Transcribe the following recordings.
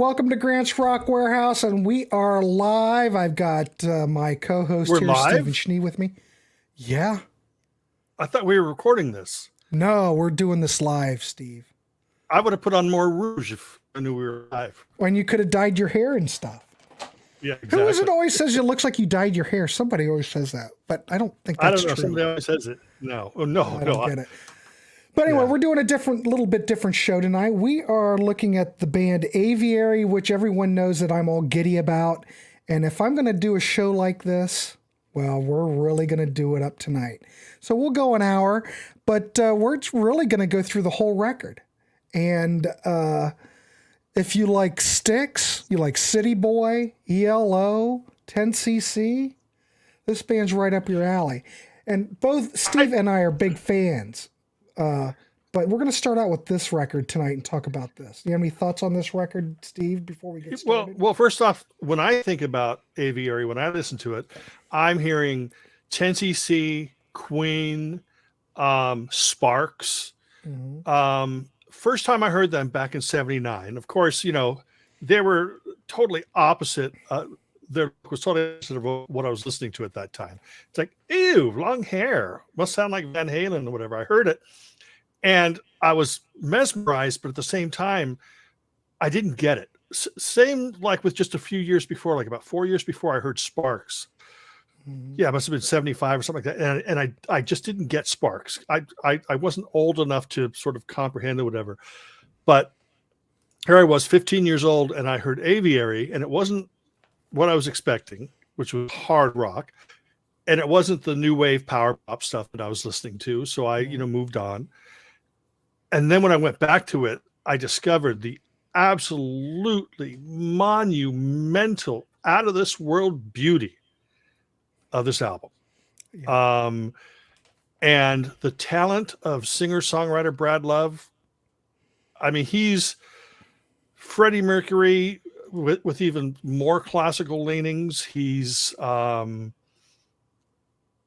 welcome to Grant's Rock Warehouse, and we are live. I've got my co-host We're here, live? Grant and Schnee, with me. Yeah. I thought we were recording this. No, we're doing this live, Steve. I would have put on more rouge if I knew we were live. When you could have dyed your hair and stuff. Yeah, exactly. Who is it always says it looks like you dyed your hair? Somebody always says that, but I don't think that's I don't know. true. Somebody always says it. No. Oh, no. I don't get it. But anyway, we're doing a little bit different show tonight. We are looking at the band Aviary, which everyone knows that I'm all giddy about. And if I'm going to do a show like this, well, we're really going to do it up tonight. So we'll go an hour, but we're really going to go through the whole record. And if you like Styx, you like City Boy, ELO, 10cc, this band's right up your alley. And both Steve and I are big fans. But we're going to start out with this record tonight and talk about this. Do you have any thoughts on this record, Steve, before we get started? Well, first off, when I think about Aviary, when I listen to it, I'm hearing 10cc, Queen, Sparks. Mm-hmm. First time I heard them back in 79. Of course, you know, they were totally opposite. There was totally opposite of what I was listening to at that time. It's like, ew, long hair. Must sound like Van Halen or whatever. I heard it. And I was mesmerized, but at the same time, I didn't get it. Same like with just a few years before, like about 4 years before I heard Sparks. Mm-hmm. Yeah, it must have been 75 or something like that. And I just didn't get Sparks. I wasn't old enough to sort of comprehend or whatever. But here I was 15 years old and I heard Aviary, and it wasn't what I was expecting, which was hard rock. And it wasn't the new wave power pop stuff that I was listening to. So I, moved on. And then when I went back to it, I discovered the absolutely monumental, out of this world beauty of this album. Yeah. And the talent of singer-songwriter Brad Love. I mean, he's Freddie Mercury with even more classical leanings. He's an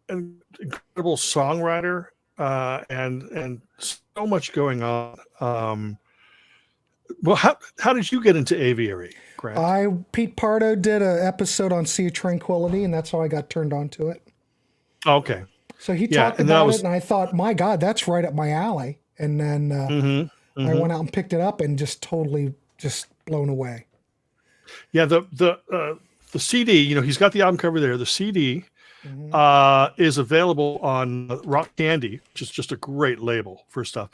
incredible songwriter. And so much going on. Well, how did you get into Aviary, Grant? Pete Pardo did an episode on Sea of Tranquility, and that's how I got turned on to it. Okay. So he talked about it, and I thought, my God, that's right up my alley. And then I went out and picked it up and just totally just blown away. Yeah, the CD, he's got the album cover there. The CD is available on Rock Candy, which is just a great label for stuff.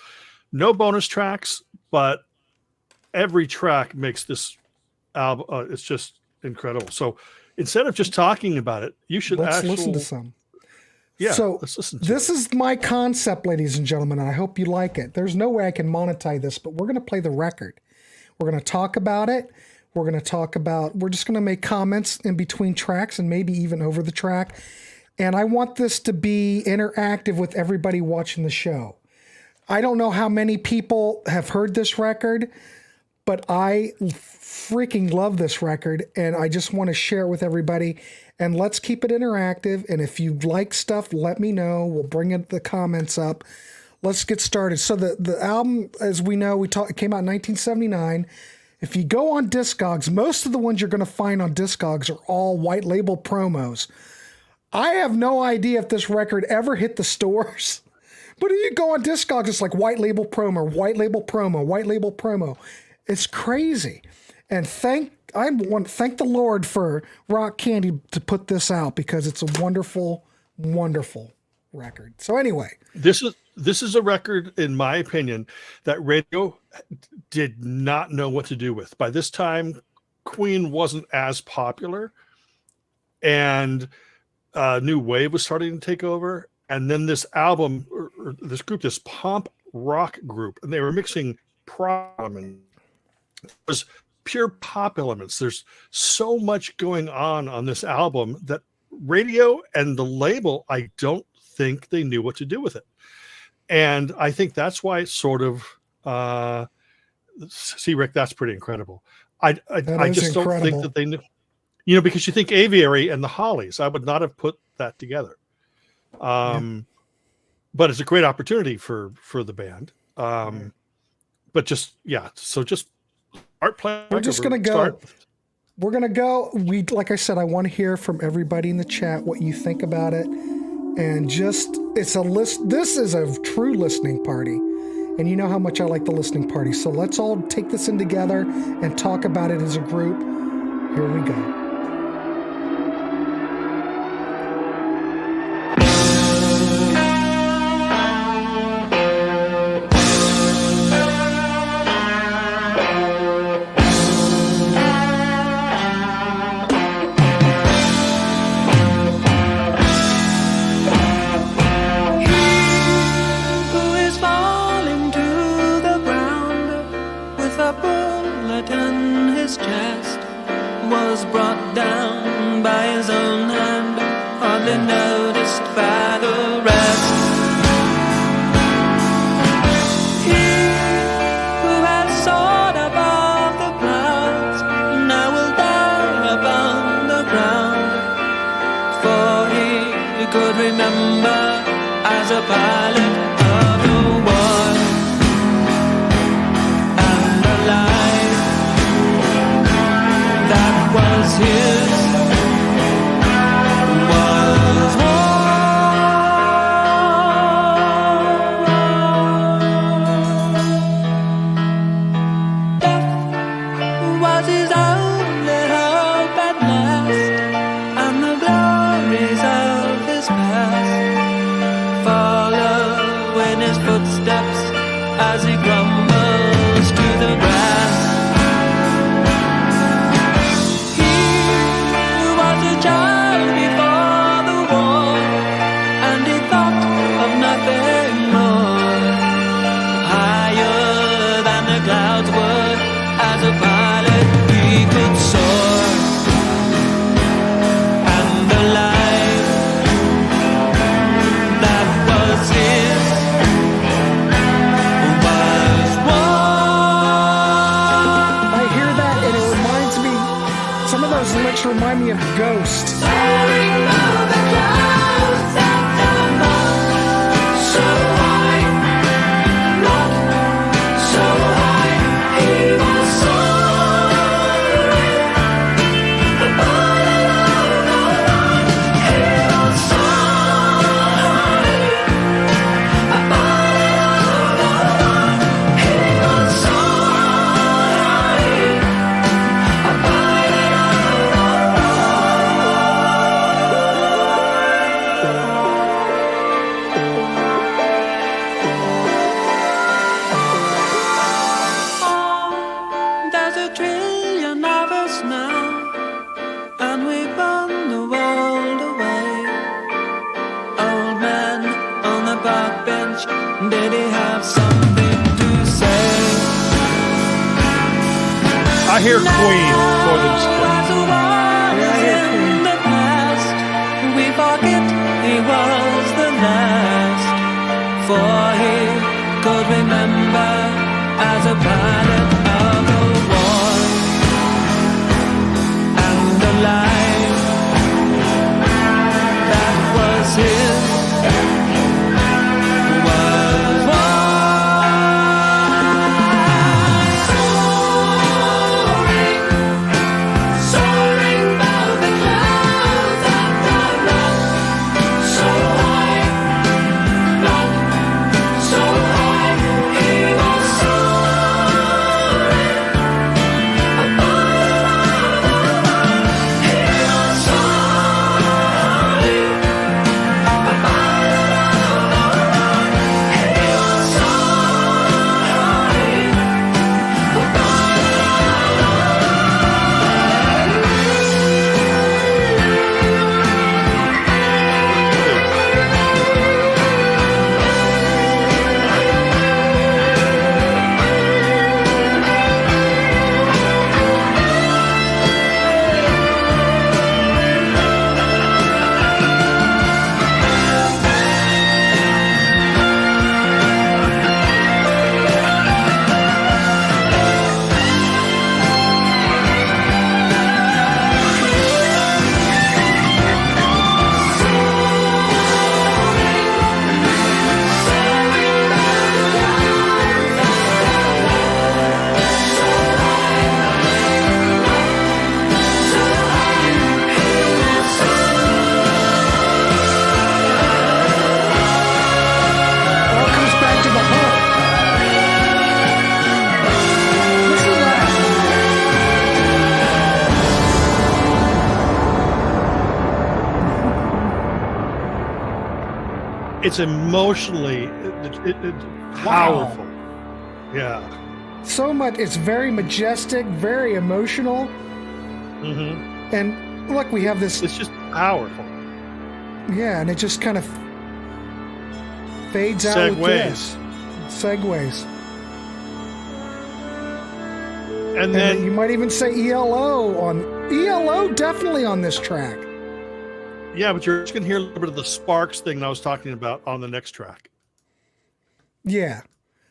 No bonus tracks, but every track makes this album. It's just incredible. So instead of just talking about it, you should listen to some. Yeah. So let's listen to this is my concept, ladies and gentlemen, and I hope you like it. There's no way I can monetize this, but we're going to play the record. We're going to talk about it. We're just going to make comments in between tracks and maybe even over the track. And I want this to be interactive with everybody watching the show. I don't know how many people have heard this record, but I freaking love this record, and I just want to share it with everybody. And let's keep it interactive. And if you like stuff, let me know. We'll bring the comments up. Let's get started. So the album, as we know, it came out in 1979. If you go on Discogs, most of the ones you're going to find on Discogs are all white label promos. I have no idea if this record ever hit the stores, but if you go on Discogs, it's like white label promo, white label promo, white label promo. It's crazy. And I want to thank the Lord for Rock Candy to put this out, because it's a wonderful, wonderful record. So anyway, this is a record, in my opinion, that radio did not know what to do with. By this time, Queen wasn't as popular, and new wave was starting to take over. And then this album, or this group, this pop rock group, and they were mixing prog elements. It was pure pop elements. There's so much going on this album that radio and the label, I don't think they knew what to do with it. And I think that's why it's sort of, see, Rick, that's pretty incredible. I just don't think that they knew. Because you think Aviary and the Hollies, I would not have put that together. But it's a great opportunity for the band. But just, so just start playing. We're just gonna go. We're gonna go. Like I said, I want to hear from everybody in the chat what you think about it, and just it's a list. This is a true listening party, and you know how much I like the listening party. So let's all take this in together and talk about it as a group. Here we go. Remind me of Ghost. Soaring above the clouds at the most, so high, not so high. He was soaring above the clouds. He was soaring above the clouds. He was soaring above. Did he have something to say? I hear Queen more than in the past, we forget he was the last, for he could remember as a pilot of the war and the life that was his. it's emotionally powerful. Yeah. So much. It's very majestic, very emotional. Mm-hmm. And look, we have this. It's just powerful. Yeah, and it just kind of fades out with this. Segues. And then you might even say ELO definitely on this track. Yeah, but you're just going to hear a little bit of the sparks thing that I was talking about on the next track. Yeah.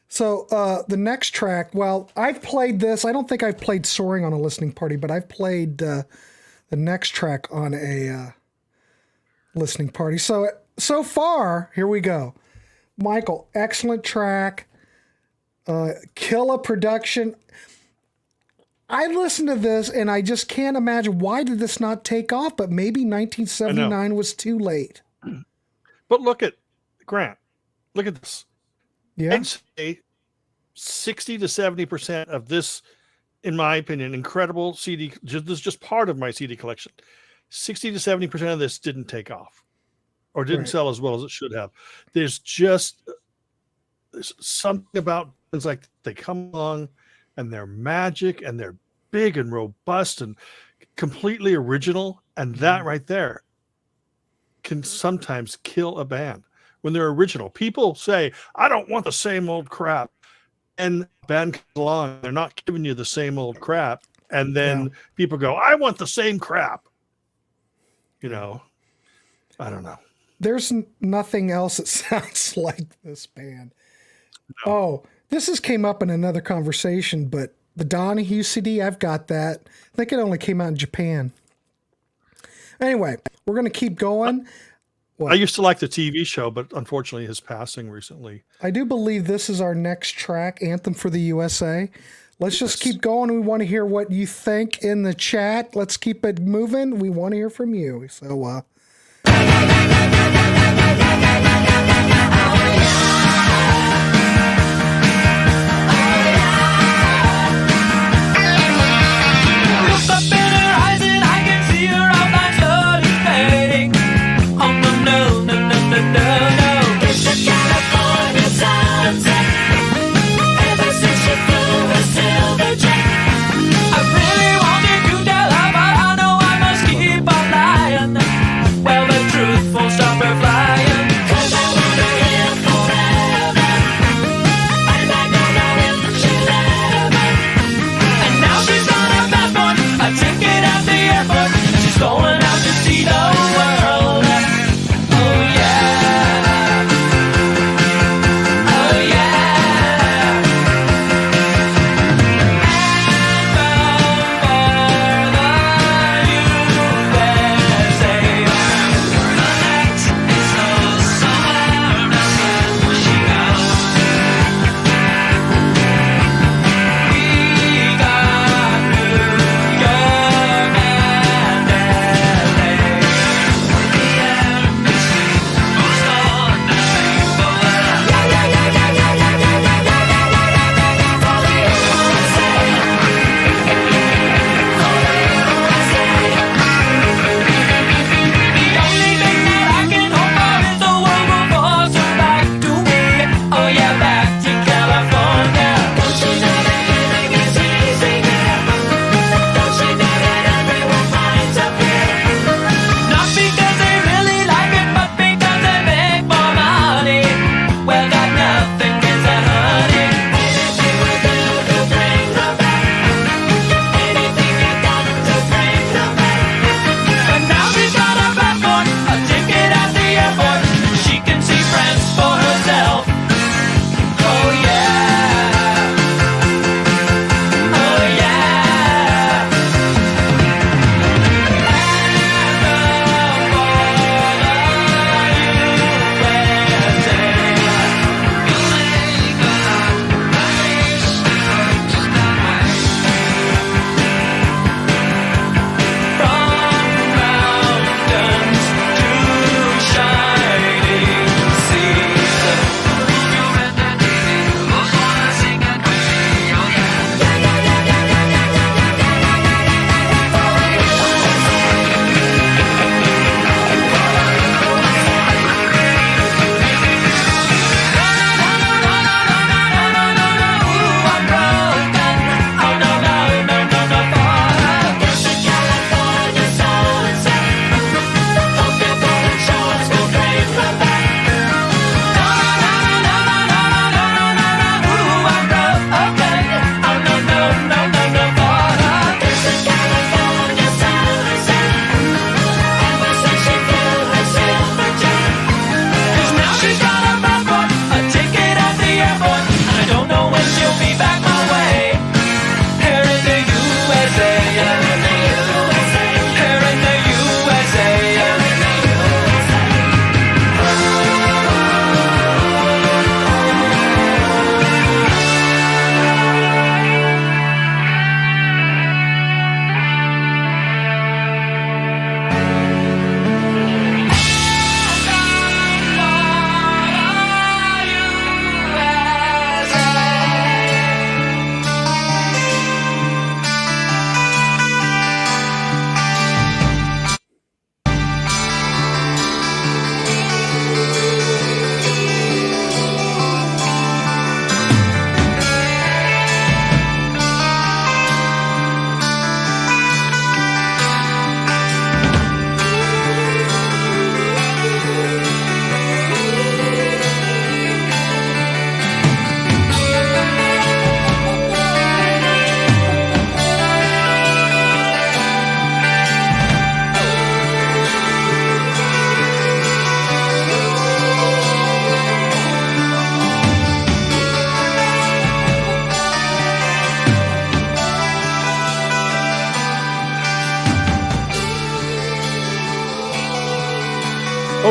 So the next track, well, I've played this. I don't think I've played Soaring on a listening party, but I've played the next track on a listening party. So far, here we go. Michael, excellent track. Killer production. I listened to this and I just can't imagine, why did this not take off? But maybe 1979 was too late. But look at Grant. Look at this. Yeah. I'd say 60 to 70% of this, in my opinion, incredible CD. This is just part of my CD collection. 60 to 70% of this didn't take off, or didn't sell as well as it should have. There's something about things like they come along and they're magic and they're big and robust and completely original. And that right there can sometimes kill a band when they're original. People say, I don't want the same old crap. And the band comes along, they're not giving you the same old crap. And then people go, I want the same crap. You know, I don't know. There's nothing else that sounds like this band. No. Oh, this has came up in another conversation, but the Donahue CD, I've got that. I think it only came out in Japan. Anyway, we're going to keep going. What? I used to like the TV show, but unfortunately his passing recently. I do believe this is our next track, Anthem for the USA. Let's just keep going. We want to hear what you think in the chat. Let's keep it moving. We want to hear from you. So, Well, the truth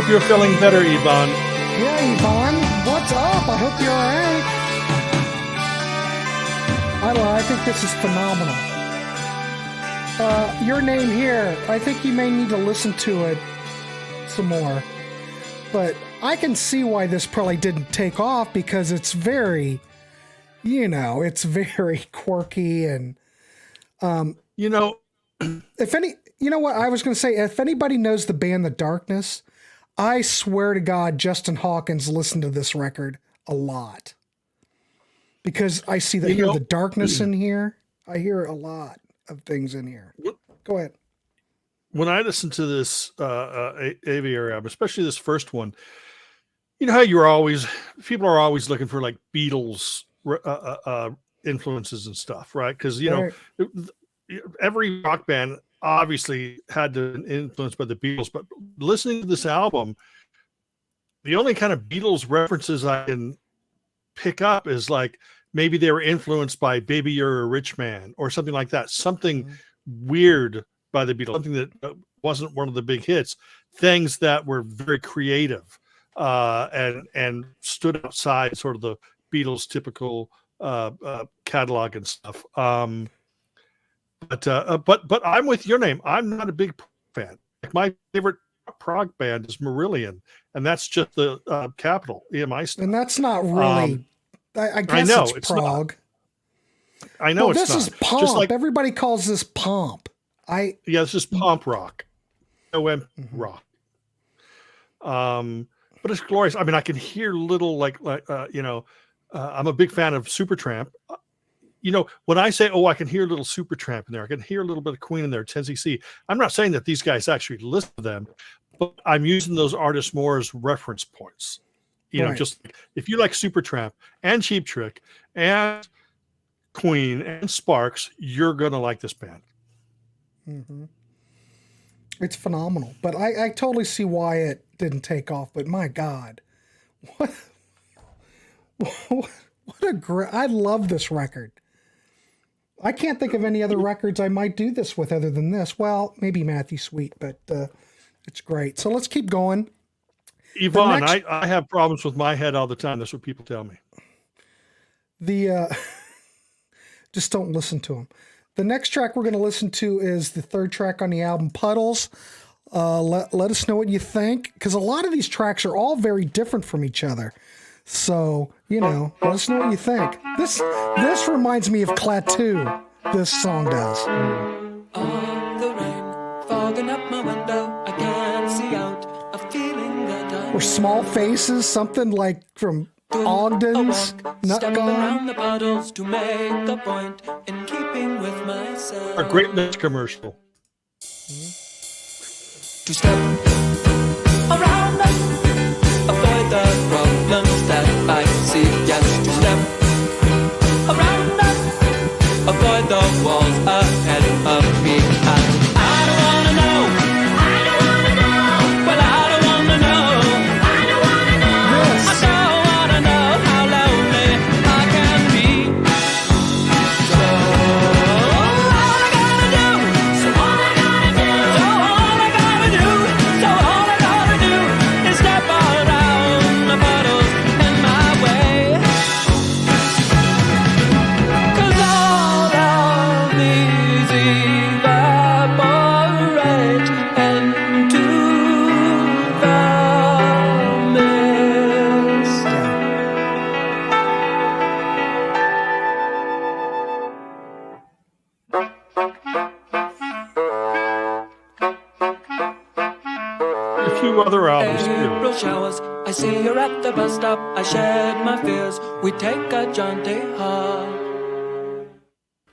hope you're feeling better, Yvonne. Yeah, Yvonne, what's up? I hope you're all right. I don't know. I think this is phenomenal. Your name here, I think you may need to listen to it some more. But I can see why this probably didn't take off because it's very, it's very quirky and, what I was going to say, if anybody knows the band The Darkness, I swear to God, Justin Hawkins listened to this record a lot because I see hear the darkness in here. I hear a lot of things in here. Go ahead. When I listen to this Aviary album, especially this first one, you know how people are always looking for like Beatles influences and stuff, right? Because every rock band obviously had been influenced by the Beatles, but listening to this album, the only kind of Beatles references I can pick up is like maybe they were influenced by Baby You're a Rich Man or something like that, something weird by the Beatles, something that wasn't one of the big hits, things that were very creative and stood outside sort of the Beatles typical catalog and stuff. But I'm with your name. I'm not a big fan. Like my favorite prog band is Marillion, and that's just the capital EMI stuff. And that's not really. I guess it's prog. I know this is pomp. Just like, everybody calls this pomp. This is pomp rock, rock. But it's glorious. I mean, I can hear little I'm a big fan of Supertramp. When I say, I can hear a little Supertramp in there, I can hear a little bit of Queen in there, 10cc. I'm not saying that these guys actually listen to them, but I'm using those artists more as reference points. Just like, if you like Supertramp and Cheap Trick and Queen and Sparks, you're going to like this band. Mm-hmm. It's phenomenal, but I totally see why it didn't take off. But my God, what a great! I love this record. I can't think of any other records I might do this with other than this. Well, maybe Matthew Sweet, but it's great. So let's keep going. Yvonne, I have problems with my head all the time. That's what people tell me. Just don't listen to them. The next track we're going to listen to is the third track on the album, Puddles. Let us know what you think, because a lot of these tracks are all very different from each other. So, let us know what you think. This reminds me of Klaatu. This song does. On the rain, fogging up my window, I can't see out, a feeling that Or Small Faces, something like from Ogden's Nut stepping Gone. around the puddles to make a point in keeping with myself. A great Nuts commercial. To step around them, avoid the problems that I see. Yes, to step around them, avoid the walls ahead of me. And I don't wanna know. Well, I don't wanna know. I don't wanna know how lonely I can be. So all I gotta do. So all I gotta do is step around the puddles in my way. 'Cause all of these evaporate into the mist. A few other albums April too. showers, I see her at the bus stop. I shared my fears. We take a jaunty hop.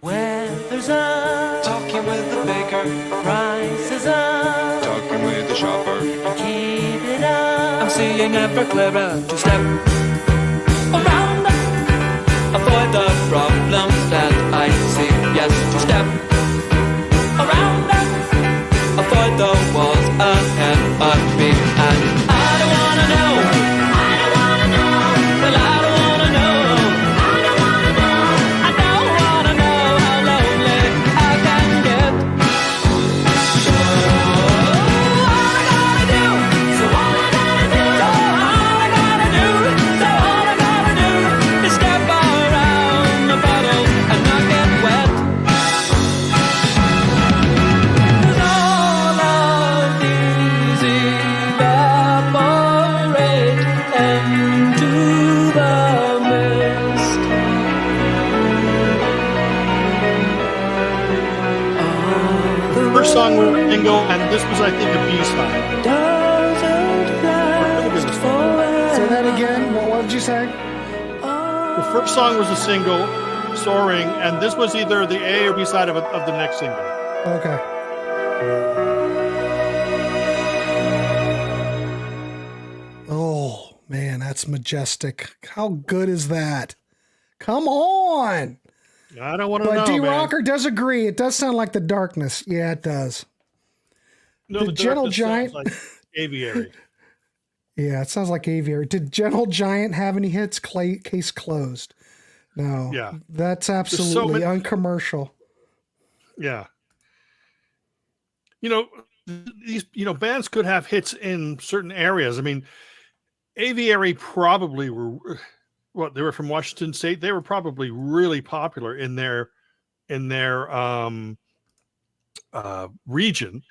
Weather's up, talking with the baker. Prices up, Talking with the shopper. keep it up. I'm seeing ever clearer to step around them. Avoid the problems that I see. Yes, to step around them. Avoid the walls ahead of me. And I don't wanna know. Well, I don't wanna know. I don't wanna know how lonely I can get. So all I gotta do. So all I gotta song was a single, and this was, I think, a B-side. Doesn't last forever. Say that again. What did you say? The first song was a single, Soaring, and this was either the A or B side of the next single. Okay. Oh, man, that's majestic. How good is that? Come on. I don't want to know, But man. D-Rocker does agree. It does sound like The Darkness. Yeah, it does. No, The Gentle Darkness Giant. sounds like Aviary. Yeah, it sounds like Aviary. Did Gentle Giant have any hits? Case closed. No. Yeah. That's absolutely uncommercial. Yeah. These bands could have hits in certain areas. I mean, Aviary probably were they were from Washington State. They were probably really popular in their region,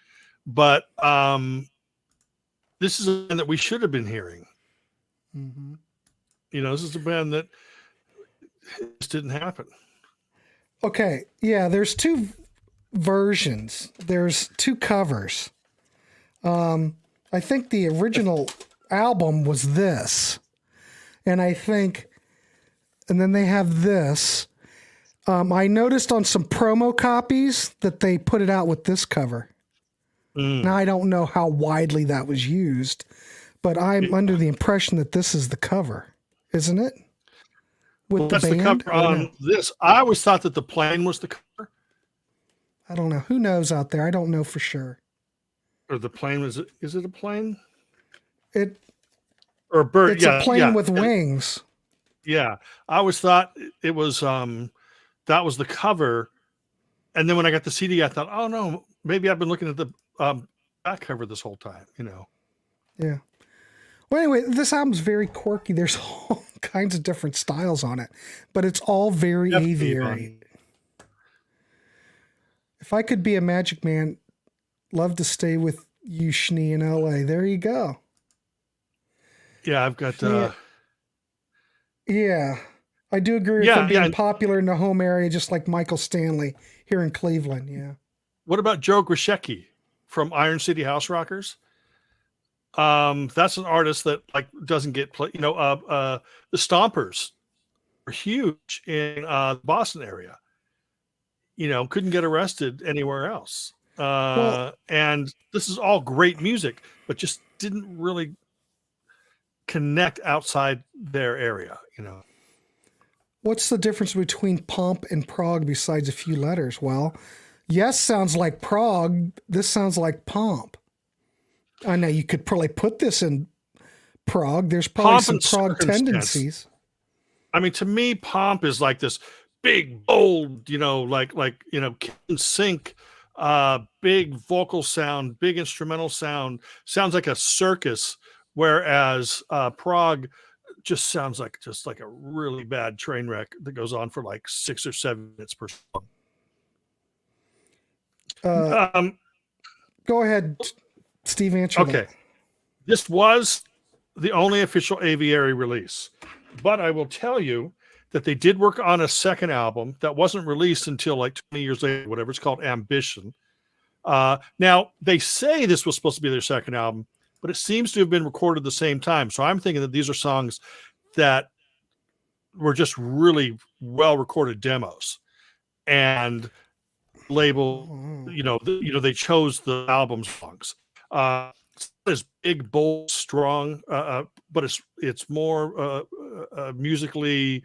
but this is a band that we should have been hearing. Mm-hmm. This is a band that just didn't happen. Okay, yeah, there's two versions. There's two covers. I think the original album was this, and then they have this. I noticed on some promo copies that they put it out with this cover. Now, I don't know how widely that was used, but I'm under the impression that this is the cover, isn't it? That's the cover on this. I always thought that the plane was the cover. I don't know. Who knows out there? I don't know for sure. Or the plane is it a plane? Or a bird? It's a plane with wings. Yeah, I always thought it was that was the cover, and then when I got the CD, I thought, oh no, maybe I've been looking at the back cover this whole time. Yeah. Well, anyway, this album's very quirky. There's all kinds of different styles on it, but it's all very Aviary. If I could be a magic man, love to stay with you, Schnee, in LA. There you go. Yeah, I've got. Yeah, I do agree with them being popular in the home area, just like Michael Stanley here in Cleveland. Yeah. What about Joe Grishecki from Iron City House Rockers? That's an artist that doesn't get play. The Stompers are huge in the Boston area. Couldn't get arrested anywhere else. And this is all great music, but just didn't really connect outside their area. What's the difference between pomp and prog besides a few letters? Well, yes sounds like prog. This sounds like pomp. I know you could probably put this in prog. There's probably some prog tendencies. I mean, to me, pomp is like this big, bold, kitchen sink, big vocal sound, big instrumental sound. Sounds like a circus, whereas prog just sounds like a really bad train wreck that goes on for 6 or 7 minutes per song. Go ahead, Steve, answer that. Okay. This was the only official Aviary release, but I will tell you that they did work on a second album that wasn't released until 20 years later, whatever. It's called Ambition. Now, they say this was supposed to be their second album, but it seems to have been recorded at the same time. So I'm thinking that these are songs that were just really well recorded demos, and label, they chose the album songs. It's big, bold, strong, but it's more musically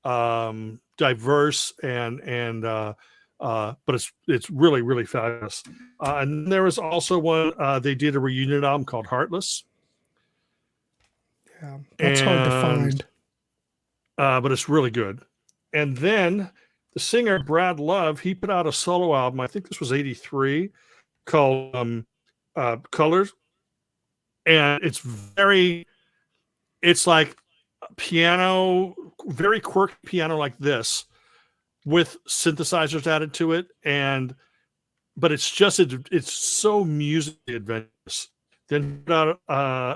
diverse and but it's really, really fabulous. And there was also one they did a reunion album called Heartless. Yeah, that's hard to find. But it's really good. And then the singer Brad Love, he put out a solo album. I think this was '83, called Colors, and it's like piano, very quirky piano like this, with synthesizers added to it, but it's so musically adventurous. Then he put out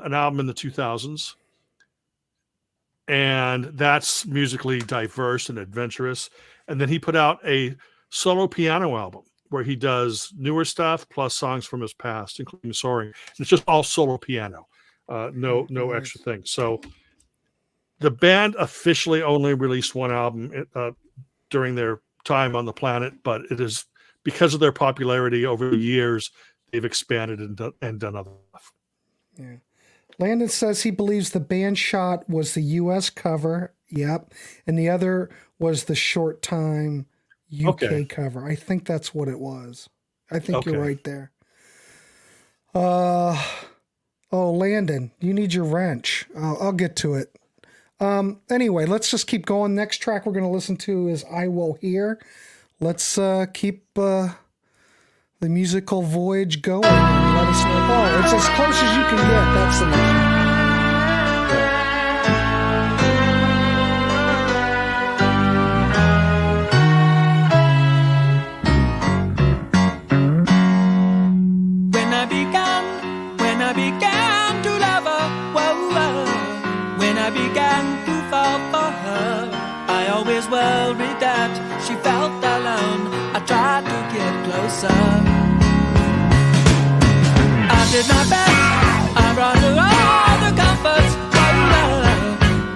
an album in the 2000s, and that's musically diverse and adventurous. And then he put out a solo piano album where he does newer stuff plus songs from his past, including Soaring. And it's just all solo piano, no extra things. So the band officially only released one album during their time on the planet, but it is because of their popularity over the years, they've expanded and done other stuff. Yeah. Landon says he believes the band shot was the U.S. cover. Yep. And the other was the short time UK cover. I think that's what it was. I think you're right there. Oh, Landon, you need your wrench. I'll get to it. Anyway, let's just keep going. Next track we're going to listen to is I Will Hear. Let's keep the musical voyage going and let us know. Oh, it's as close as you can get. That's the mission. When I began to love her, whoa, when I began to fall for her, I always worried that she felt alone. I tried to get closer. I did my best, I brought her all the comforts, whoa,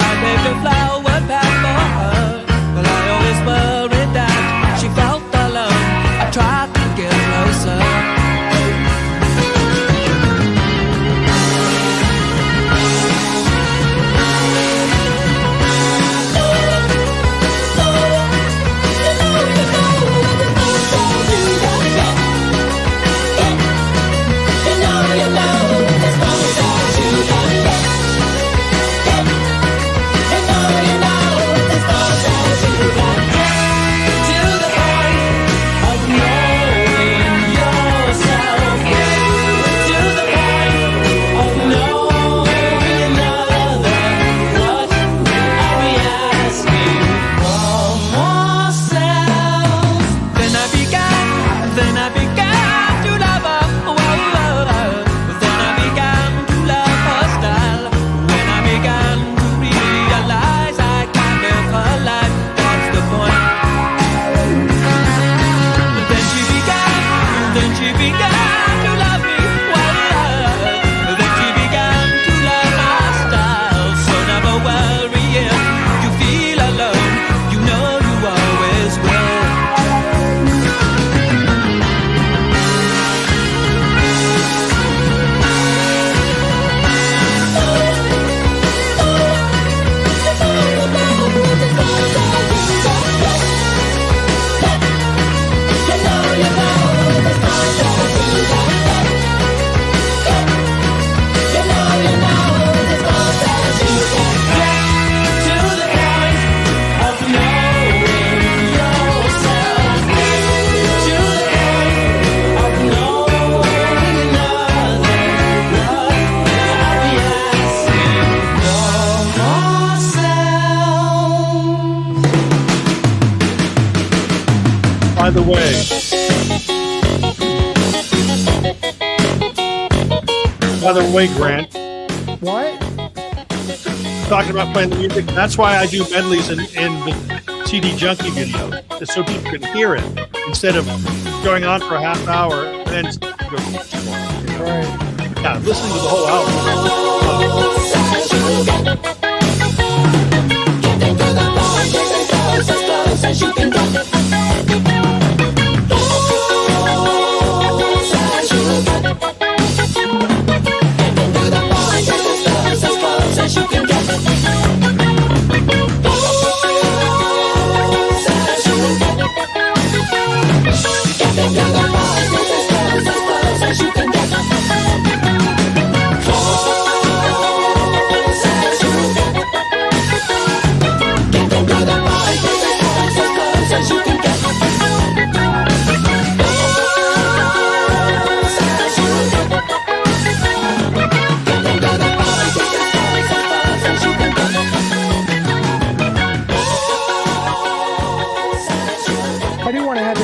I paved a flower path for her, but I always worried that she felt alone. I tried to get closer. By the way, Grant. What? Talking about playing the music. That's why I do medleys in the CD Junkie video, just so people can hear it instead of going on for a half hour and then go. Right. Yeah, listen to the whole album.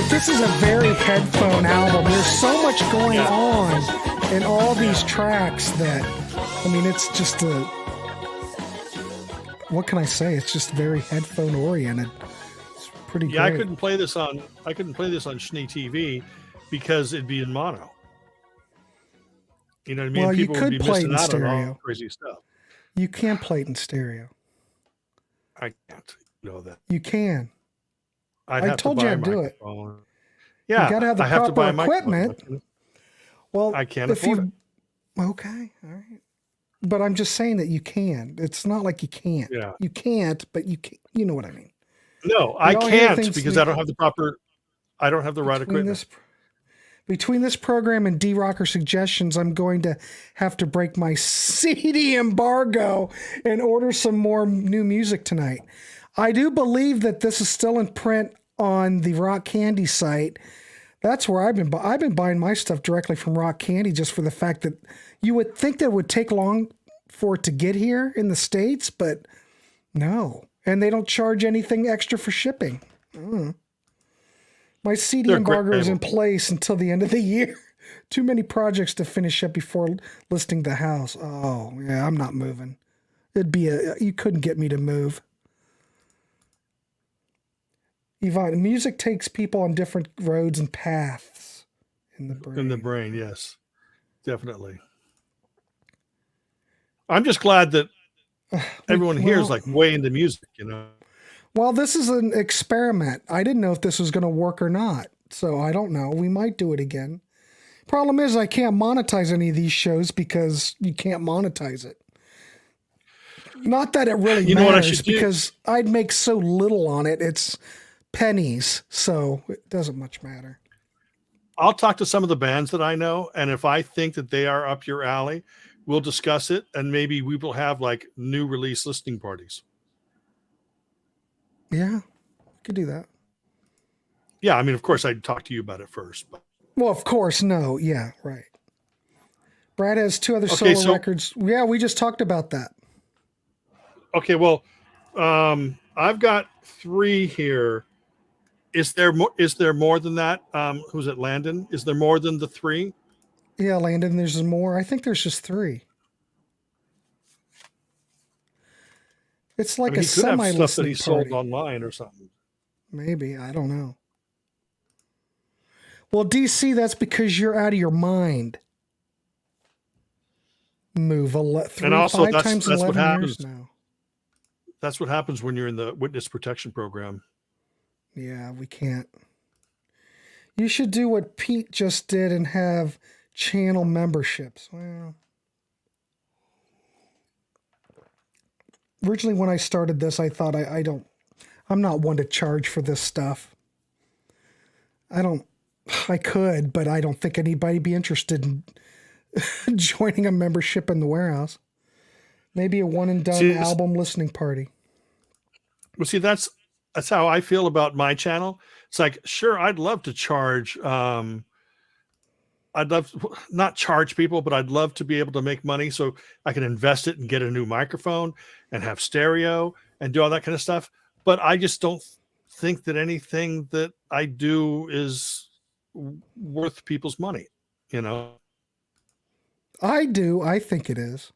This is a very headphone album. There's so much going on in all these tracks that, I mean, it's just what can I say? It's just very headphone oriented. It's pretty great. I couldn't play this on Schnee TV because it'd be in mono. You know what I mean? Well, you People would could be play it missing in out on all stereo. crazy stuff. You can play it in stereo. I can't know that. You can. I'd I have told to you buy I'd do it. microphone. Yeah, You got to have the I have to buy proper a microphone. equipment. Well, I can't if afford it. Okay, all right. But I'm just saying that you can. It's not like you can't. Yeah. You can't, but you can, you know what I mean. No, I all hear can't things because that- I don't have the proper. I don't have the right equipment. Between this program and D-Rocker Suggestions, I'm going to have to break my CD embargo and order some more new music tonight. I do believe that this is still in print on the Rock Candy site. That's where I've been buying my stuff directly from Rock Candy, just for the fact that you would think that it would take long for it to get here in the States, but no. And they don't charge anything extra for shipping. My CD They're embargo is great. in place until the end of the year. Too many projects to finish up before listing the house. Oh, yeah, I'm not moving. You couldn't get me to move. Yvonne, music takes people on different roads and paths in the brain. In the brain, yes, definitely. I'm just glad that everyone here is like way into music, you know. Well, this is an experiment. I didn't know if this was going to work or not, so I don't know. We might do it again. Problem is, I can't monetize any of these shows because you can't monetize it. Not that it really You know what I matters, should do? because I'd make so little on it. It's pennies, so it doesn't much matter. I'll talk to some of the bands that I know, and if I think that they are up your alley, we'll discuss it, and maybe we will have like new release listening parties. Yeah, could do that. Yeah, I mean, of course, I'd talk to you about it first. But Well, of course, no. Yeah, right. Brad has 2 other Okay, solo records. Yeah, we just talked about that. okay, well, I've got 3 here. Is there more? Is there more than that? Who's it, Landon? Is there more than the 3? Yeah, Landon, there's more. I think there's just 3. It's like I mean, a he could have stuff that semi-listening he sold party. online or something. Maybe. I don't know. Well, DC, that's because you're out of your mind. Move 3, And also, 5 times that's what 11 happens. years now. That's what happens when you're in the witness protection program. Yeah, we can't. You should do what Pete just did and have channel memberships. Well, originally when I started this, I thought I'm not one to charge for this stuff. I could, but I don't think anybody'd be interested in joining a membership in the Warehouse. Maybe a one and done album listening party. Well, see, that's how I feel about my channel. It's like, sure, I'd love to charge. I'd love to not charge people, but I'd love to be able to make money so I can invest it and get a new microphone and have stereo and do all that kind of stuff. But I just don't think that anything that I do is worth people's money, you know? I do. I think it is.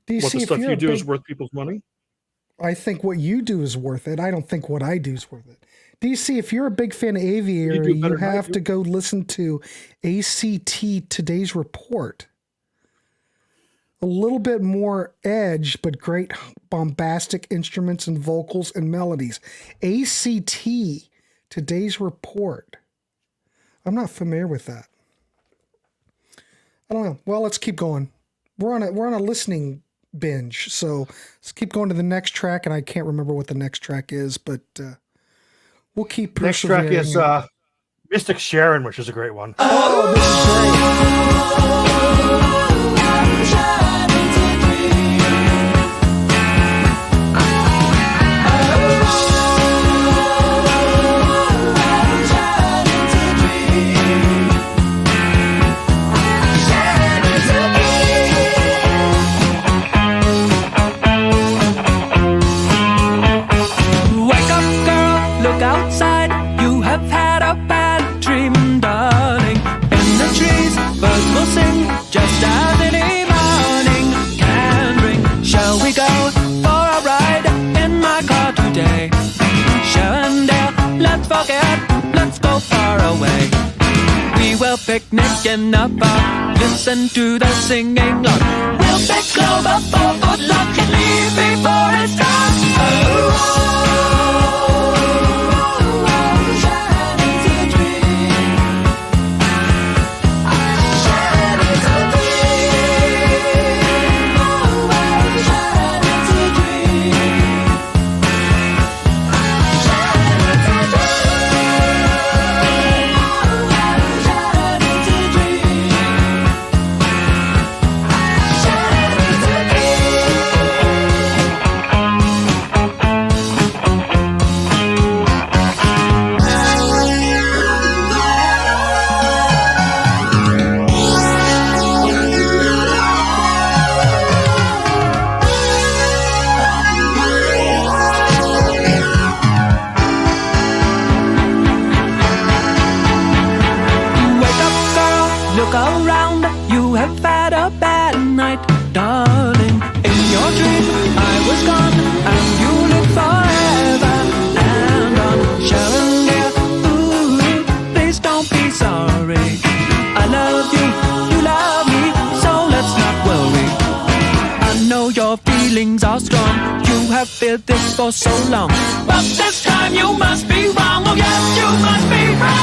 DC, What the if stuff you're you a do is big- worth people's money? I think what you do is worth it. I don't think what I do is worth it. DC, if you're a big fan of Aviary, you better than I have do. to go listen to ACT Today's Report. A little bit more edge, but great bombastic instruments and vocals and melodies. ACT Today's Report. I'm not familiar with that. I don't know. Well, let's keep going. We're on a listening binge, so let's keep going to the next track. And I can't remember what the next track is, but we'll keep Next track persevering. is Mystic Sharon, which is a great one. Oh, this is great. Wake up, girl, look outside. You have had a bad dream, darling. In the trees, birds will sing just as any morning can ring. Shall we go for a ride in my car today? Sharon, let's forget, let's go far away. picnic in the park. Listen to the singing lark. We'll pick clover 4 foot long and leave before it's dark. Felt this for so long, but this time you must be wrong. Oh yes, you must be wrong.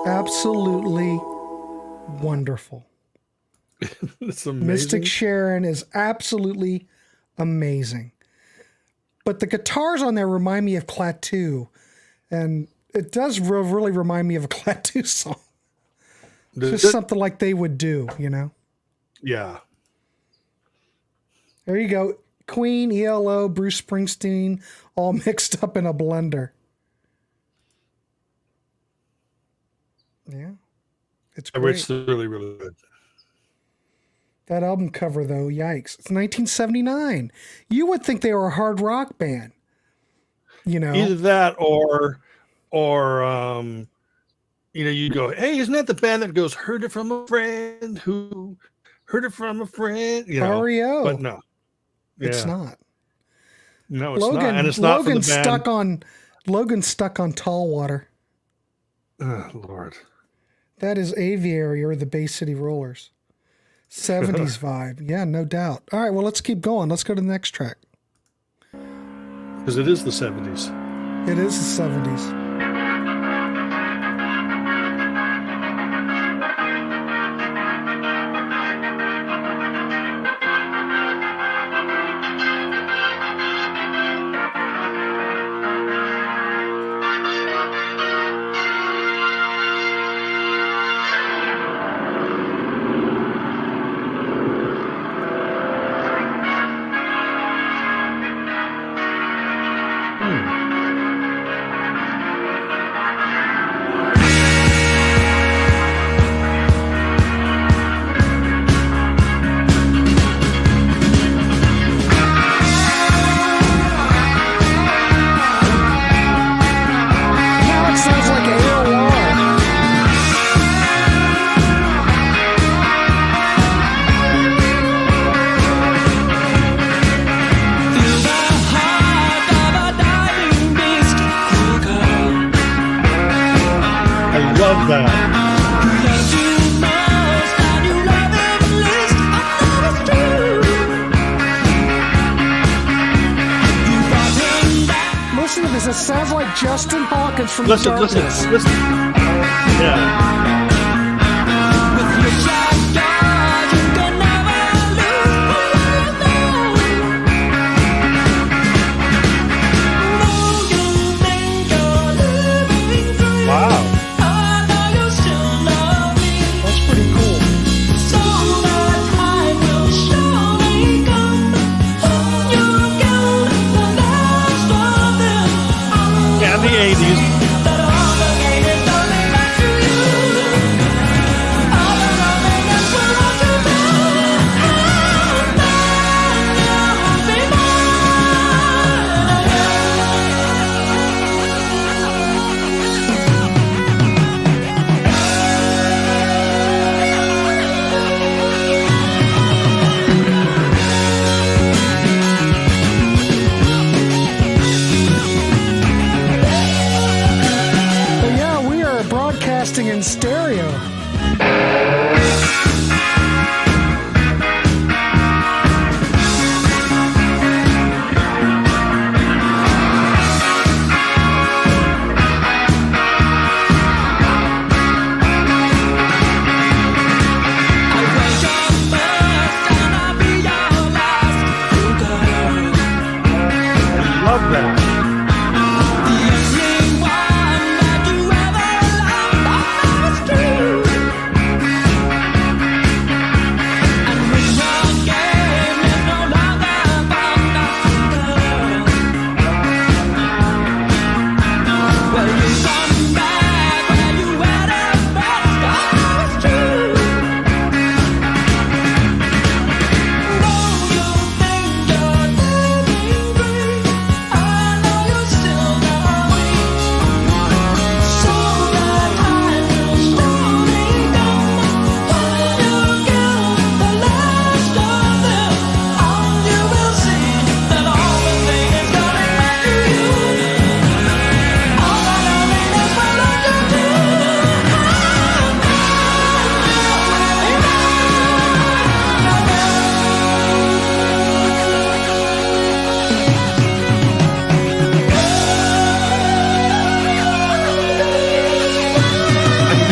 Absolutely wonderful. It's amazing. Mystic Sharon is absolutely amazing. But the guitars on there remind me of Klaatu. And it does really remind me of a Klaatu song. Just something like they would do, you know? Yeah. There you go. Queen, ELO, Bruce Springsteen, all mixed up in a blender. Yeah. It's great. It's really, really good. That album cover, though, yikes. It's 1979. You would think they were a hard rock band. You know? Either that or you know, you go, hey, isn't that the band that goes, heard it from a friend who heard it from a friend? You know, REO. But no. It's not. No, it's not. And it's not for the band. Logan's stuck on Tall Water. Oh, Lord. That is Aviary or the Bay City Rollers. 70s vibe. Yeah, no doubt. All right, well, let's keep going. Let's go to the next track. Because it is the 70s. It is the 70s. Justin Hawkins from listen. Darkness. Yeah. 80s. In stereo. Love that.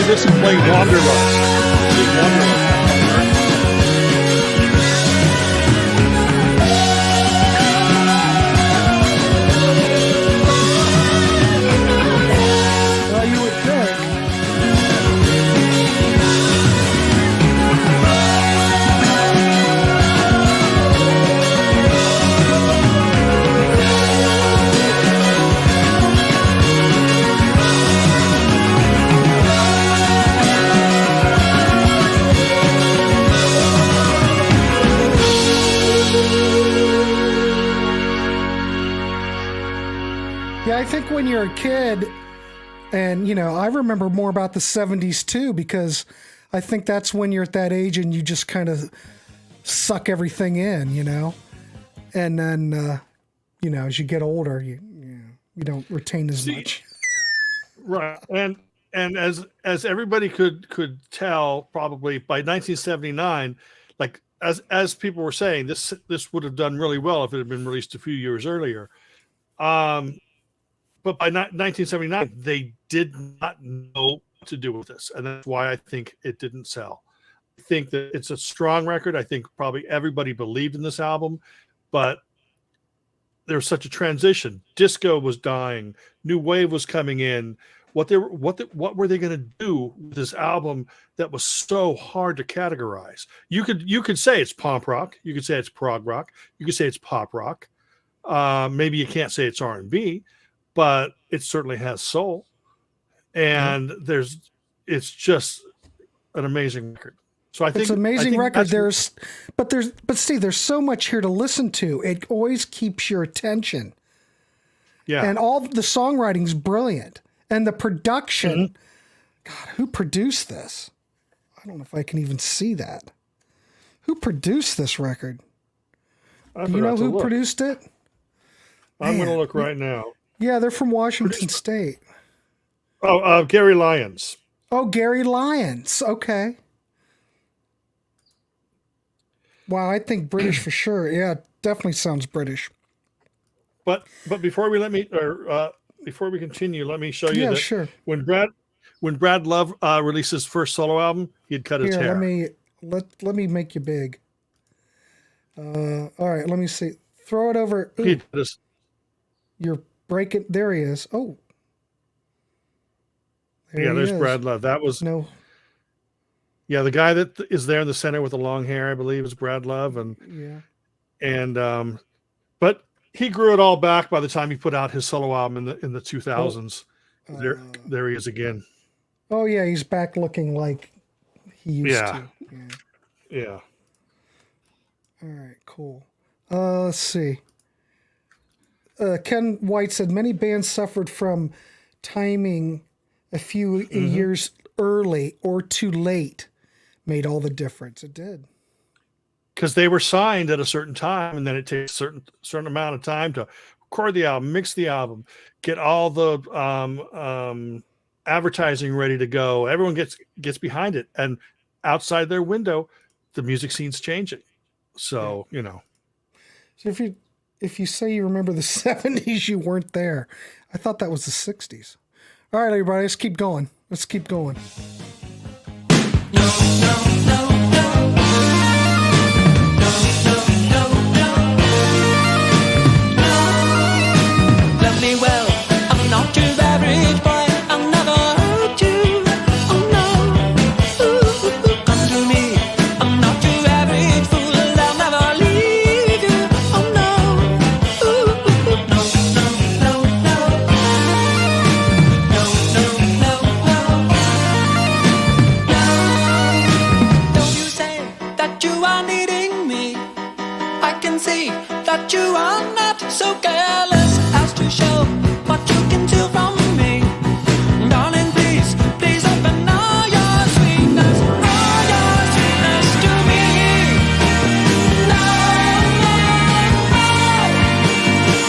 This and play Wanderlust. Well, you would think. Yeah, I think when you're a kid, and, you know, I remember more about the 70s too, because I think that's when you're at that age and you just kind of suck everything in, you know? And then, you know, as you get older, you don't retain as much. Right. And as everybody could tell, probably by 1979, like as people were saying, this would have done really well if it had been released a few years earlier. But by 1979, they did not know what to do with this. And that's why I think it didn't sell. I think that it's a strong record. I think probably everybody believed in this album, but there was such a transition. Disco was dying. New wave was coming in. What were they going to do with this album that was so hard to categorize? You could say it's pop rock. You could say it's prog rock. You could say it's pop rock. Maybe you can't say it's R&B, but it certainly has soul. And it's just an amazing record. So I think it's an amazing record. But Steve, there's so much here to listen to. It always keeps your attention. Yeah. And all the songwriting's brilliant. And the production, God, who produced this? I don't know if I can even see that. Who produced this record? Do you know who produced it? I'm going to look right now. Yeah, they're from Washington State. Oh, Gary Lyons. Oh, Gary Lyons. Okay. Wow, I think British for sure. Yeah, definitely sounds British. But before we continue, let me show you that sure. When Brad Love released his first solo album, he'd cut his hair. Let me make you big. All right, let me see. Throw it over. You're breaking. There he is. Oh. There's Brad Love. That was no. Yeah, the guy that is there in the center with the long hair, I believe, is Brad Love, but he grew it all back by the time he put out his solo album in the 2000s. There he is again. Oh yeah, he's back looking like he used to. Yeah. All right, cool. Let's see. Ken White said many bands suffered from timing a few years early or too late made all the difference. It did. Because they were signed at a certain time, and then it takes a certain amount of time to record the album, mix the album, get all the advertising ready to go. Everyone gets behind it, and outside their window, the music scene's changing. So So if you say you remember the 70s, you weren't there. I thought that was the 60s. All right, everybody, let's keep going. Let's keep going. Love me well, I'm not your average boy. I'll never hurt you. Oh no, ooh, come to me. I'm not your average fool. I'll never leave you. Oh no, ooh, no, no, no, no, no, no, no. Don't you say that you are needing me? I can see that you are not so careless as to show what you can do from me. Darling, please, please open all your sweetness to me. No, please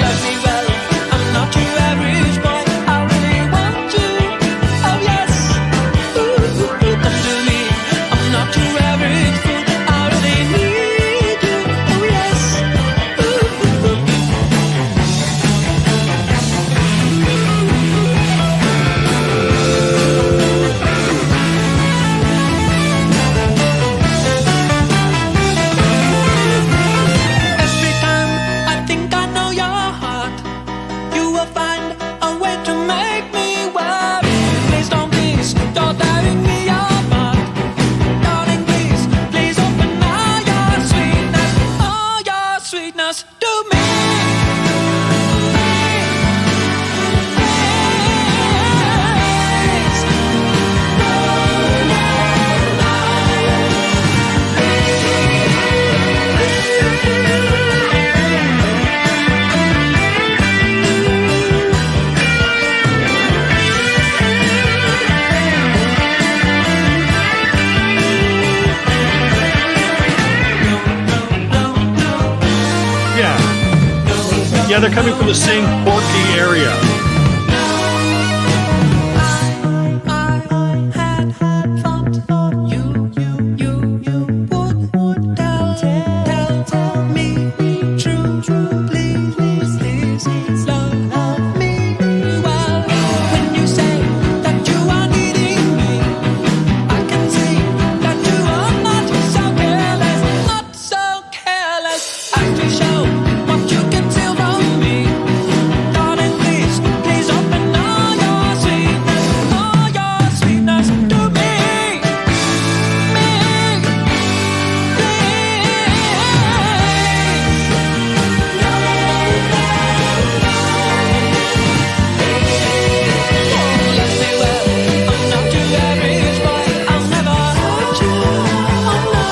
love me well. I'm not your average boy. I really want you. Oh yes, ooh, come to me. I'm not your average fool. I really need you. Oh yes, ooh. Every time I think I know your heart, you will find a way to make me worry. Please don't, please, you're tearing me apart. Darling, please, please open all your sweetness to me. Yeah, they're coming from the same Porky area. I had thought you would tell me true, please love me well. When you say that you are needing me, I can see that you are not so careless as to show what you can tell from me. Darling, please, please open all your sweetness to me. Love me well, I'm not your average boy. I'll never hurt you. Oh no,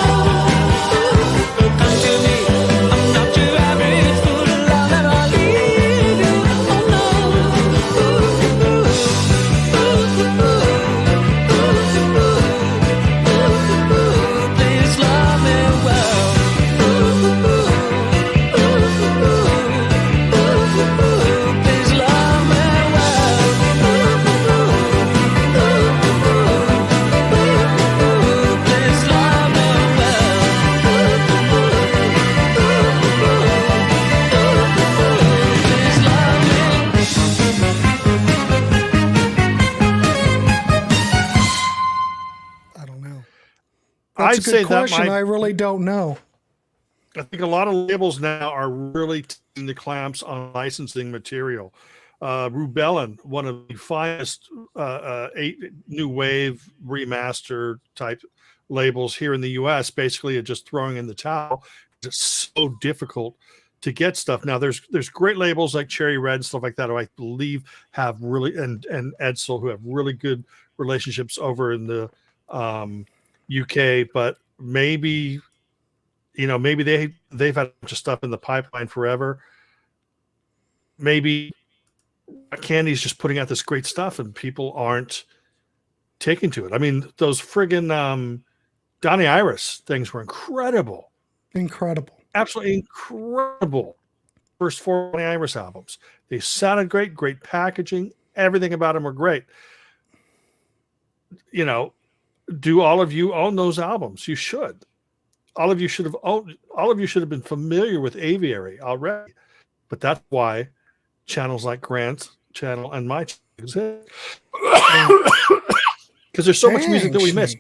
come to me. I'm not your average fool. I'll never leave you. Oh no, please love me well. Please love me well. Please love me I don't know. That's I'd a say good that question. I might. really don't know. I think a lot of labels now are really taking the clamps on licensing material. Rubellin, one of the finest new wave remaster type labels here in the U.S., basically are just throwing in the towel it's so difficult to get stuff. Now there's great labels like Cherry Red and stuff like that, who I believe have really, and Edsel, who have really good relationships over in the UK, but maybe, maybe they've had a bunch of stuff in the pipeline forever. Maybe Candy's just putting out this great stuff and people aren't taking to it. I mean, those friggin' Donnie Iris things were incredible. Incredible. Absolutely incredible. First 4 Donnie Iris albums. They sounded great, great packaging. Everything about them were great. Do all of you own those albums? You should. All of you should have been familiar with Aviary already. But that's why channels like Grant's channel and my channel exist. Because there's so much music that we missed.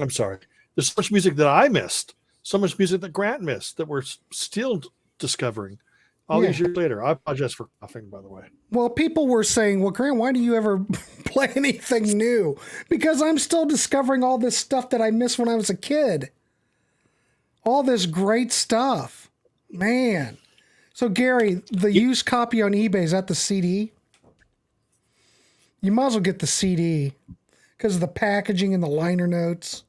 I'm sorry. There's so much music that I missed. So much music that Grant missed that we're still discovering all these years later. I apologize for coughing, by the way. Well, people were saying, well, Grant, why do you ever play anything new? Because I'm still discovering all this stuff that I missed when I was a kid. All this great stuff. Man. So, Gary, the used copy on eBay, is that the CD? You might as well get the CD because of the packaging and the liner notes.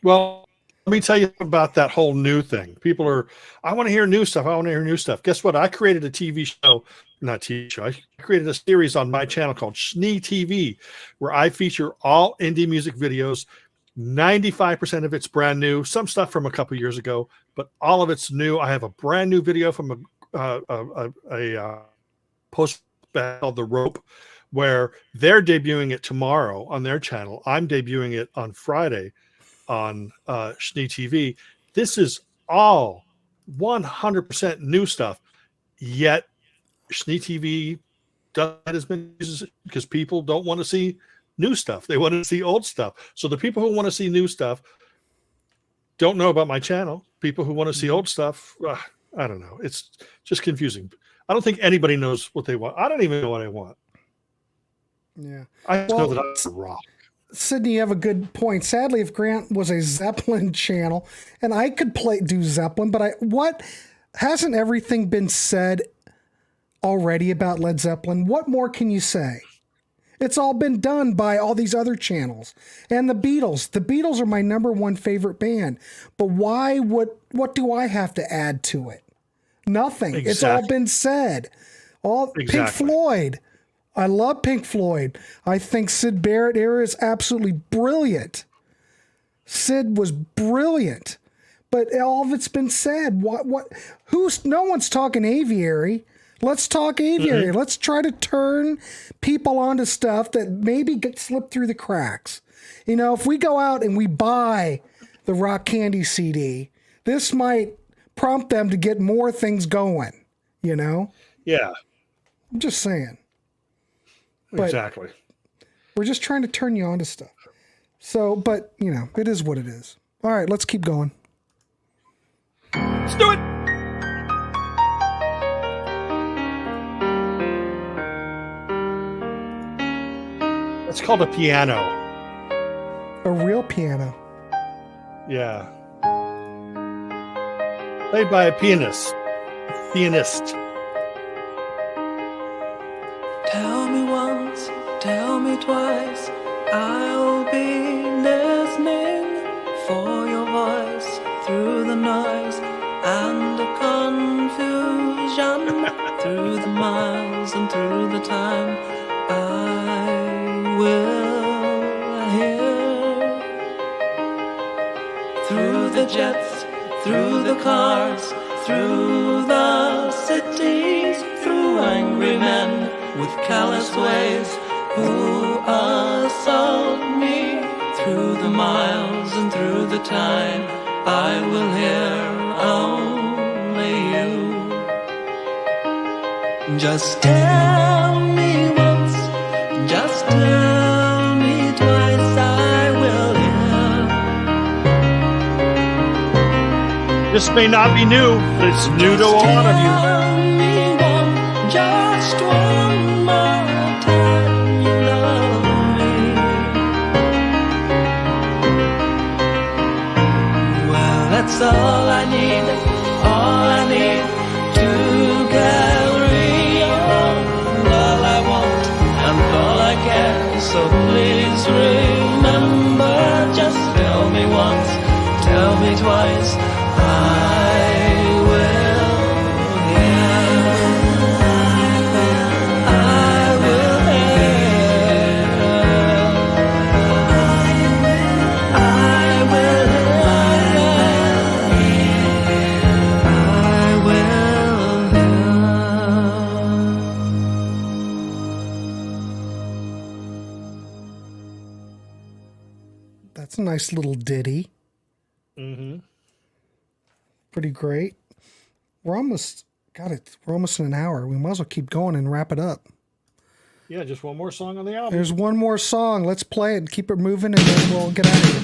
Well, let me tell you about that whole new thing. People are, I want to hear new stuff. I want to hear new stuff. Guess what? I created a TV show, not TV show. I created a series on my channel called Schnee TV, where I feature all indie music videos. 95% of it's brand new. Some stuff from a couple years ago, but all of it's new. I have a brand new video from a post called The Rope, where they're debuting it tomorrow on their channel. I'm debuting it on Friday on Schnee TV. This is all 100% new stuff, yet Schnee TV does as many uses because people don't want to see new stuff. They want to see old stuff. So the people who want to see new stuff don't know about my channel. People who want to see old stuff, I don't know. It's just confusing. I don't think anybody knows what they want. I don't even know what I want. Yeah. I just know that I'm wrong. Sydney, you have a good point. Sadly, if Grant was a Zeppelin channel, and I could do Zeppelin, but what hasn't everything been said already about Led Zeppelin? What more can you say? It's all been done by all these other channels. And the Beatles. The Beatles are my #1 favorite band. But why what do I have to add to it? Nothing. Exactly. It's all been said. Pink Floyd. I love Pink Floyd. I think Syd Barrett era is absolutely brilliant. Syd was brilliant. But all of it's been said. No one's talking Aviary. Let's talk Aviary. Mm-hmm. Let's try to turn people onto stuff that maybe get slipped through the cracks. If we go out and we buy the Rock Candy CD, this might prompt them to get more things going, Yeah. I'm just saying. But exactly. We're just trying to turn you on to stuff. So, but, it is what it is. All right, let's keep going. Let's do it. It's called a piano. A real piano. Yeah. Played by a pianist. Tell me once, tell me twice, I'll be listening for your voice through the noise and the confusion, through the miles and through the time. I will hear through the jets, through the cars, through the cities, through angry men with callous ways who assault me, through the miles and through the time. I will hear only you. Just tell me once, just tell me twice, I will hear. This may not be new, but it's new to a lot of you. Tell me one, just one more time, you love me. Well, let's is all I need to carry on. All I want and all I can. So please remember, just tell me once, tell me twice, I will hear. I will hear. I will That's a nice little ditty. Mm-hmm. Pretty great. We're almost we're almost in an hour. We might as well keep going and wrap it up. Yeah, just one more song on the album. There's one more song. Let's play it and keep it moving, and then we'll get out of here.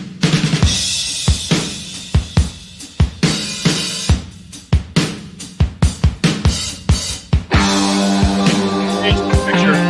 Change the picture.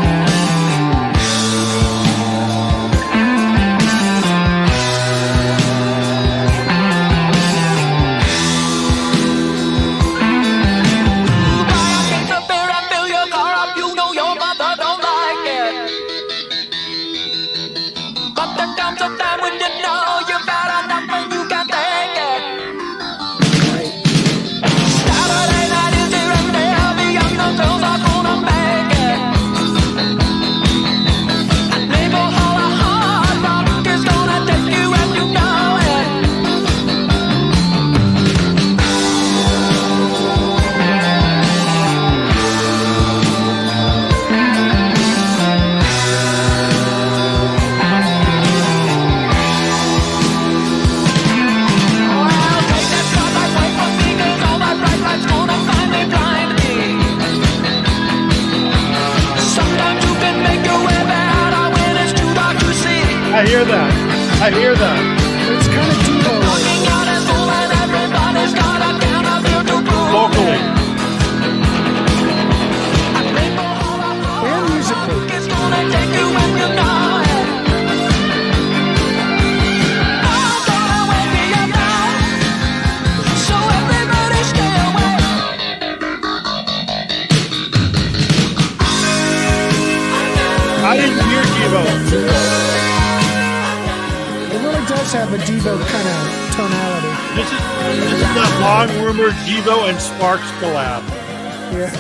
I hear that. It's kind of Devo. Locally. And musically. I didn't hear Devo. Does have a Devo kind of tonality. This is that long rumored Devo and Sparks collab. Yeah.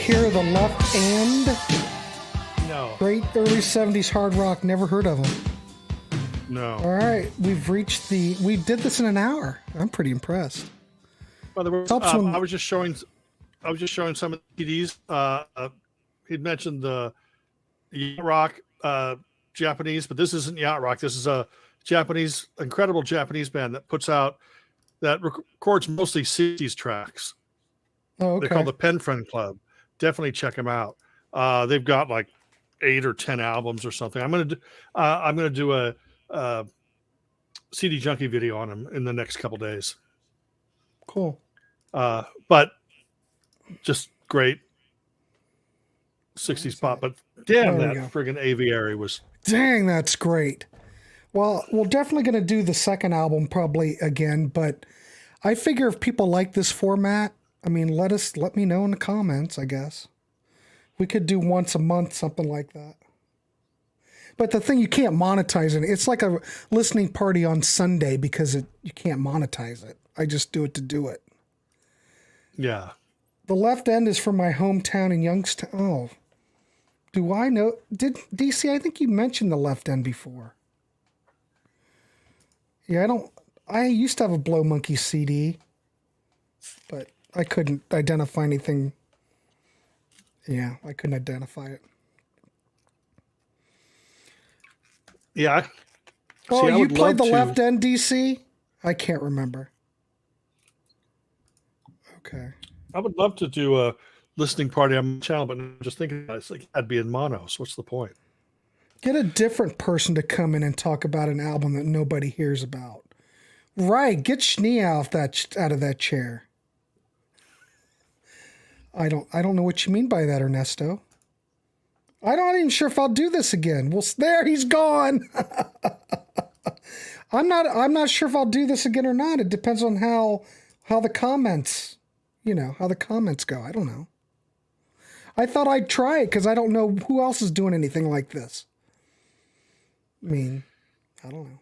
hear the Left End? No. Great early 70s hard rock. Never heard of them. No. All right. We've reached we did this in an hour. I'm pretty impressed. By the way, Helps when- I was just showing some of the CDs. He'd mentioned the yacht rock Japanese, but this isn't yacht rock. This is a incredible Japanese band that records mostly 60s tracks. Oh, okay. They're called the Pen Friend Club. Definitely check them out. They've got like 8 or 10 albums or something. I'm gonna do a CD Junkie video on them in the next couple days. Cool. But just great 60s pop. But damn, There we that go. friggin' Aviary was. Dang, that's great. Well, we're definitely going to do the second album probably again, but I figure if people like this format, I mean, let me know in the comments, I guess. We could do once a month, something like that. But the thing, you can't monetize it. It's like a listening party on Sunday because you can't monetize it. I just do it to do it. Yeah. The Left End is from my hometown in Youngstown. Oh, do I know? DC, I think you mentioned the Left End before. Yeah, I used to have a Blow Monkey CD, but I couldn't identify anything. Yeah, I couldn't identify it. Yeah. Oh, See, I you would played the love Left to. End, DC? I can't remember. Okay. I would love to do a listening party on my channel, but I'm just thinking it's like I'd be in mono. So what's the point? Get a different person to come in and talk about an album that nobody hears about. Right, get Schnee out of that chair. I don't know what you mean by that, Ernesto. I'm not even sure if I'll do this again. Well, there he's gone. I'm not sure if I'll do this again or not. It depends on how the comments, how the comments go. I don't know. I thought I'd try it because I don't know who else is doing anything like this. I mean, I don't know.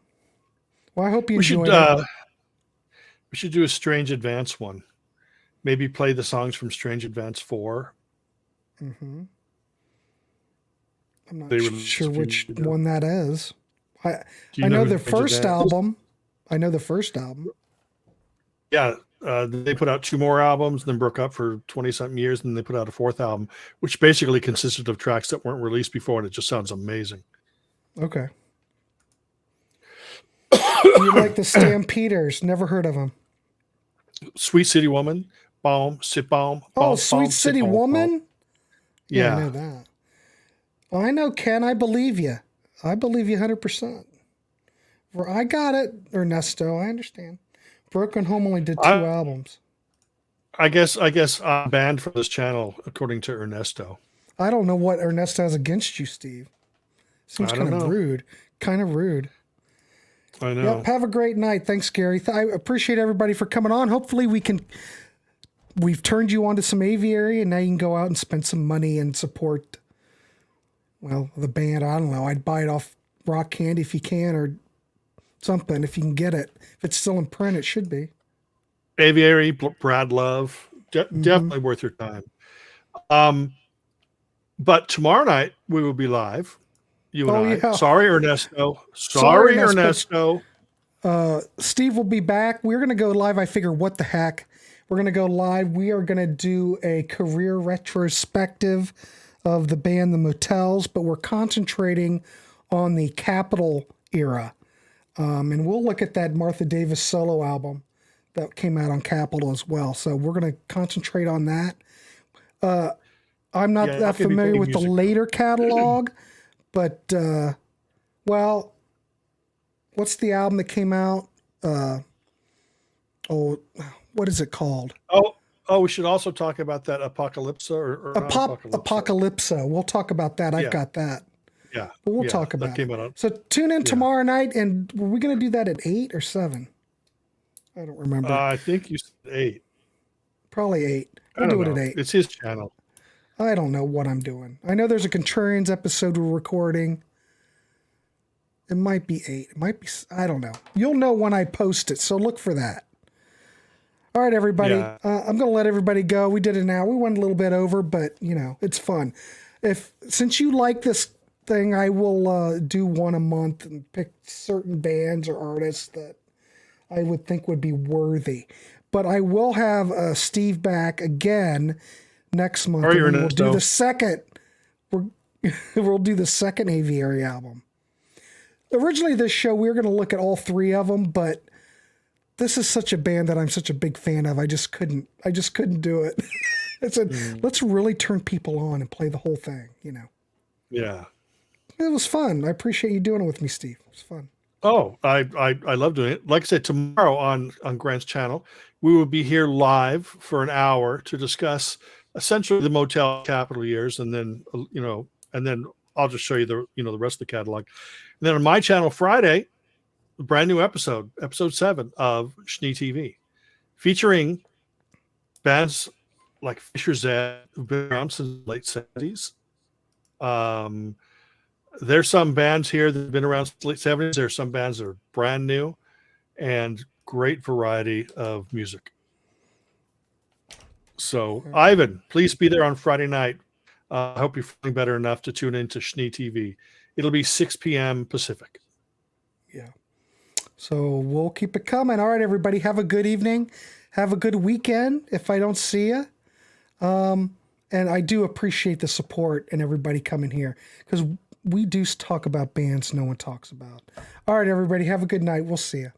Well, I hope you enjoyed it. We should do a Strange Advance one. Maybe play the songs from Strange Advance 4. Mm-hmm. I'm not They released sure a few which years ago. one that is. I Do you know who the Strange first Advance is? album. I know the first album. Yeah, they put out 2 more albums, then broke up for 20-something years, and then they put out a 4th album, which basically consisted of tracks that weren't released before, and it just sounds amazing. Okay. You like the Stampeders? Never heard of them. Sweet City Woman, Baum, Sit Baum. Oh, Sweet City Woman? Yeah. I know that. I know, Ken. I believe you. I believe you 100%. I got it, Ernesto. I understand. Broken Home only did 2 albums. I guess I'm banned from this channel, according to Ernesto. I don't know what Ernesto has against you, Steve. Seems I don't kind of know. rude. Kind of rude. I know. Yep. Have a great night. Thanks, Gary. I appreciate everybody for coming on. Hopefully we've turned you on to some Aviary, and now you can go out and spend some money and support, well, the band. I don't know. I'd buy it off Rock Candy if you can, or something if you can get it. If it's still in print, it should be. Aviary, Brad Love, definitely worth your time. But tomorrow night we will be live. You and I. Yeah. Sorry, Ernesto. Sorry, Sorry, Ernesto. Steve will be back. We're going to go live. I figure, what the heck? We're going to go live. We are going to do a career retrospective of the band The Motels, but we're concentrating on the Capitol era. And we'll look at that Martha Davis solo album that came out on Capitol as well. So we're going to concentrate on that. I'm not that familiar with the later catalog, but, well, what's the album that came out? What is it called? Oh, we should also talk about that Apocalypsa or Apocalypsa. We'll talk about that. I've got that. Yeah. But we'll talk about that. it. So tune in tomorrow night, and were we going to do that at 8 or 7? I don't remember. I think you said 8. Probably 8. We'll do it at 8. It's his channel. I don't know what I'm doing. I know there's a Contrarians episode we're recording. It might be 8. It might be, I don't know. You'll know when I post it, so look for that. All right, everybody. Yeah. I'm going to let everybody go. We did it now. We went a little bit over, but it's fun. Since you like this thing, I will do one a month and pick certain bands or artists that I would think would be worthy. But I will have Steve back again next month. Or we'll do the second. We'll do the second Aviary album. Originally, this show we were going to look at all three of them, but this is such a band that I'm such a big fan of. I just couldn't do it. I said, let's really turn people on and play the whole thing. Yeah. It was fun. I appreciate you doing it with me, Steve. It was fun. Oh, I love doing it. Like I said, tomorrow on Grant's channel, we will be here live for an hour to discuss essentially the Motel Capital years, and then I'll just show you the rest of the catalog. And then on my channel Friday, a brand new episode 7 of Schnee TV, featuring bands like Fisher Zed, who've been around since the late 70s. There's some bands here that have been around since the late 70s. There's some bands that are brand new, and great variety of music. So, Ivan, please be there on Friday night. I hope you're feeling better enough to tune into Schnee TV. It'll be 6 p.m. Pacific. Yeah. So we'll keep it coming. All right, everybody. Have a good evening. Have a good weekend if I don't see you. And I do appreciate the support and everybody coming here, because we do talk about bands no one talks about. All right, everybody. Have a good night. We'll see you.